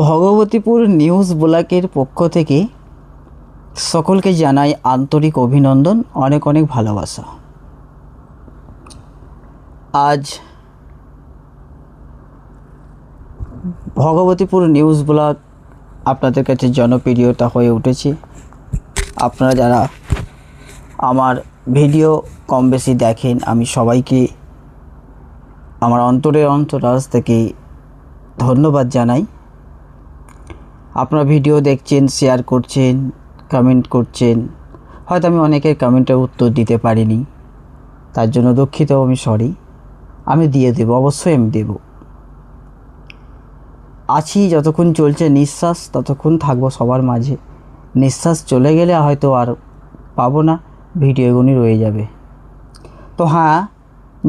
Bhagabatipur news ব্লকের পক্ষ থেকে সকলকে জানাই আন্তরিক অভিনন্দন, অনেক অনেক ভালোবাসা। আজ ভগবতীপুর নিউজ ব্লগ আপনাদের কাছে জনপ্রিয়তা হয়ে উঠেছে। আপনারা যারা আমার ভিডিও কম বেশি দেখেন, আমি সবাইকে আমার অন্তরাজ থেকে ধন্যবাদ জানাই। আপনারা ভিডিও দেখছেন, শেয়ার করছেন, কমেন্ট করছেন। হয়তো আমি অনেকের কমেন্টের উত্তর দিতে পারিনি, তার জন্য দুঃখিত, আমি সরি। আমি দিয়ে দেব, অবশ্যই আমি দেব। আছি যতক্ষণ চলছে নিঃশ্বাস, ততক্ষণ থাকবো সবার মাঝে। নিঃশ্বাস চলে গেলে হয়তো আর পাবো না, ভিডিওগুলি রয়ে যাবে। তো হ্যাঁ,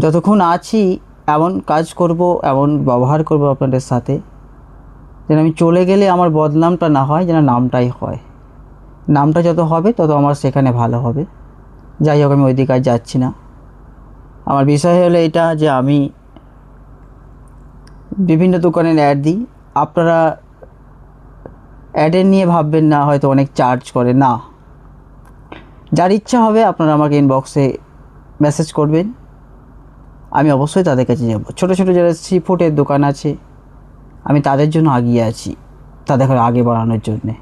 যতক্ষণ আছি এমন কাজ করব, এমন ব্যবহার করব আপনাদের সাথে, যেন আমি চলে গেলে আমার বদনামটা না হয়, যেন নামটাই হয়। নামটা যত হবে তত আমার সেখানে ভালো হবে। যাই হোক, আমি ওই দিকে আর যাচ্ছি না। আমার বিষয় হলো এটা যে আমি বিভিন্ন দোকানের অ্যাড দিই। আপনারা অ্যাডের নিয়ে ভাববেন না হয়তো অনেক চার্জ করে, না। যার ইচ্ছা হবে আপনারা আমাকে ইনবক্সে মেসেজ করবেন, আমি অবশ্যই তাদের কাছে যাব। ছোটো ছোটো যারা সি ফুডের দোকান আছে, আমি তাদের জন্য আগিয়ে আছি, তাদের আগে বাড়ানোর জন্যে।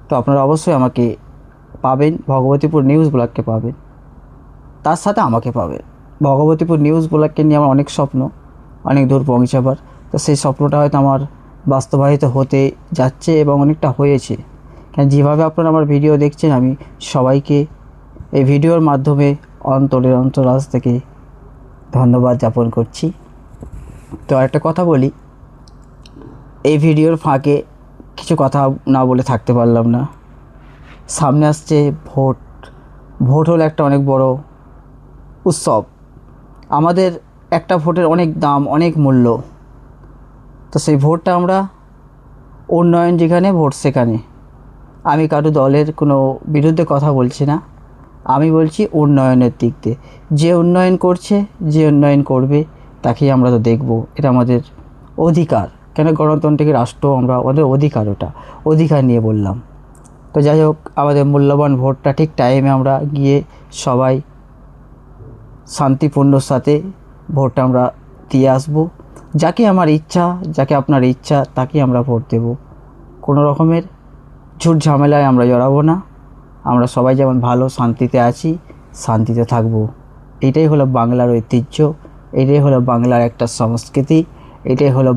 তো আপনারা অবশ্যই আমাকে পাবেন, ভগবতীপুর নিউজ ব্লগকে পাবেন, তার সাথে আমাকে পাবেন। ভগবতীপুর নিউজ ব্লগকে নিয়ে আমার অনেক স্বপ্ন, অনেক দূর পৌঁছাবার। তো সেই স্বপ্নটা হয়তো আমার বাস্তবায়িত হতে যাচ্ছে এবং অনেকটা হয়েছে। কারণ যেভাবে আপনারা আমার ভিডিও দেখছেন, আমি সবাইকে এই ভিডিওর মাধ্যমে অন্তরাজ থেকে ধন্যবাদ জ্ঞাপন করছি। তো একটা কথা বলি, এই ভিডিওর ফাঁকে কিছু কথা না বলে থাকতে পারলাম না। সামনে আসছে ভোট। ভোট হলো একটা অনেক বড় উৎসব। আমাদের একটা ভোটের অনেক দাম, অনেক মূল্য। তো সেই ভোটটা আমরা উন্নয়ন যেখানে, ভোট সেখানে। আমি কারো দলের কোনো বিরুদ্ধে কথা বলছি না, আমি বলছি উন্নয়নের দিক দিয়ে। যে উন্নয়ন করছে, যে উন্নয়ন করবে, তাকেই আমরা তো দেখব। এটা আমাদের অধিকার। কেন গণতান্ত্রিক রাষ্ট্র, আমরা আমাদের অধিকার, ওটা অধিকার নিয়ে বললাম। তো যাই হোক, আমাদের মূল্যবান ভোটটা ঠিক টাইমে আমরা গিয়ে সবাই শান্তিপূর্ণর সাথে ভোটটা আমরা দিয়ে আসবো। যাকে আমার ইচ্ছা, যাকে আপনার ইচ্ছা, তাকে আমরা ভোট দেব। কোনো রকমের ঝুট ঝামেলায় আমরা জড়াবো না। আমরা সবাই যেমন ভালো শান্তিতে আছি, শান্তিতে থাকবো। এটাই হলো বাংলার ঐতিহ্য, এটাই হলো বাংলার একটা সংস্কৃতি, এটাই হলো